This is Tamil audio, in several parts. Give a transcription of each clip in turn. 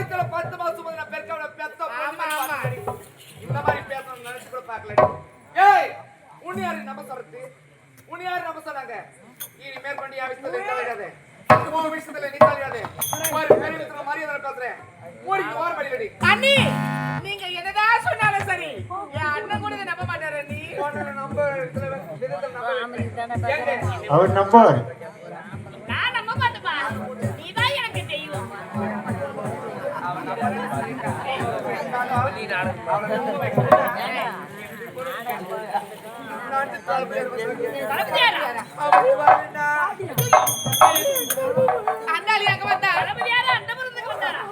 வயித்துல 10 மாசம் நான் பெருக்கவன பெத்த இந்த மாதிரி பேசணும் நினைச்சு கூட பார்க்கல. ஏய் உன்னியாரு நம்ம சொல்றது உன்னியாரு நம்ம சொன்னாங்க இனி மேற்கொண்டு யா விஷயத்துல நிக்காதே உன் விஷயத்துல நிக்காதே ஒரு பெரிய மரியாதை பேசுறேன் ஓடி ஓர வழியடி அண்ணி நீங்க என்னதான் சொன்னாலும் சரி என் அண்ணன் கூட நம்ப மாட்டாரு நீ அவர் நம்பர் நான் நம்ப மாட்டேப்பா நீதான் எனக்கு தெய்வம் அண்ணாலி அங்க வந்தா தளபதியாரா அந்த மருந்துக்கு வந்தாரா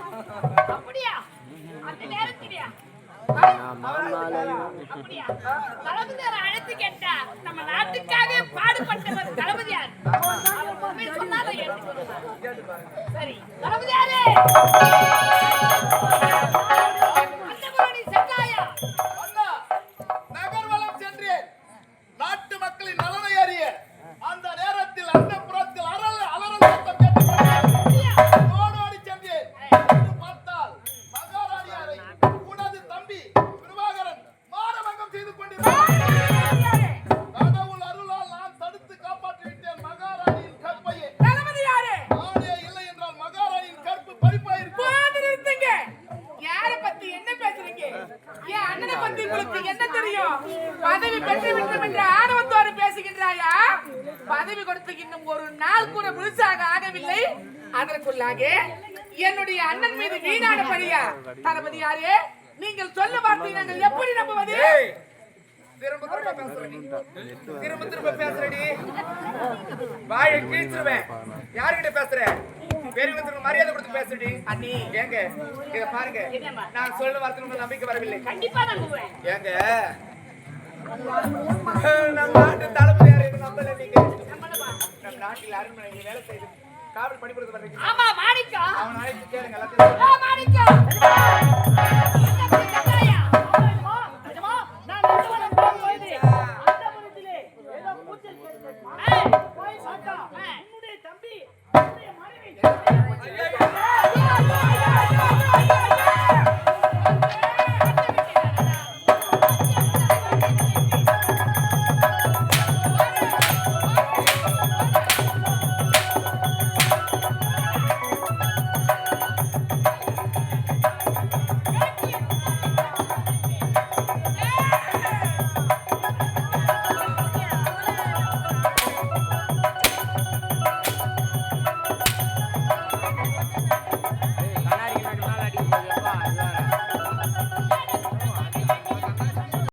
அப்படியா அந்த நேரத்திலயா அப்படியா தளபதியார அழைத்து கேட்டா நம்ம நாட்டுக்காக பாடுபட்டவர் தளபதியார் அவர் சொன்னாலும் சரி தளபதியாரே நகர்வலம் சென்றேன் நாட்டு மக்களின் நலனை அறிய அந்த நேரத்தில் அந்த புறத்தில் அலறல் சத்தம் கேட்டு ஓடோடி சென்றேன் பார்த்தால் மகாராணியாரை உனது தம்பி பிரபாகரன் மானபங்கம் செய்து கொண்டிருந்தார். கடவுள் அருளால் நான் தடுத்து காப்பாற்றி விட்டேன் மகாராணியின் கற்பையை. நானே இல்லை என்றால் மகாராணியின் கற்பு பறிப்பாயிருக்கும். யார பத்தி என்ன பேசுறீங்க? என் அண்ணனை பத்தி உங்களுக்கு என்ன தெரியும்? பதவி பெற்று விட்டோம் என்ற ஆணவத்தோடு பேசுகின்றாயா? பதவி கொடுத்து இன்னும் ஒரு நாள் கூட முழுசாக ஆகவில்லை. அதற்குள்ளாக என்னுடைய அண்ணன் மீது வீணான பழியா? தளபதியாரே நீங்கள் சொல்ல வார்த்தை நாங்கள் எப்படி நம்புவது? திரும்ப திரும்ப பேசுறடி வாயை கிழிச்சிருவேன். யாருகிட்ட பேசுற? பெரியவங்களுக்கு மரியாதை கொடுத்து பேசுடி. அண்ணி ஏங்க இத பாருங்க நான் சொல்ல வார்த்தை நம்பிக்கை வரவில்லை. கண்டிப்பா நம்புவேன். ஏங்க நம்ம நாட்டு தளபதியார் எதுவும் நம்பல. நீங்க நம்ம நாட்டில் அரண்மனையில் வேலை செய்து காவல் பணிபுரிந்து வர்றீங்க. ஆமா மாணிக்கம் அவன் அழைத்து கேளுங்க எல்லாத்தையும்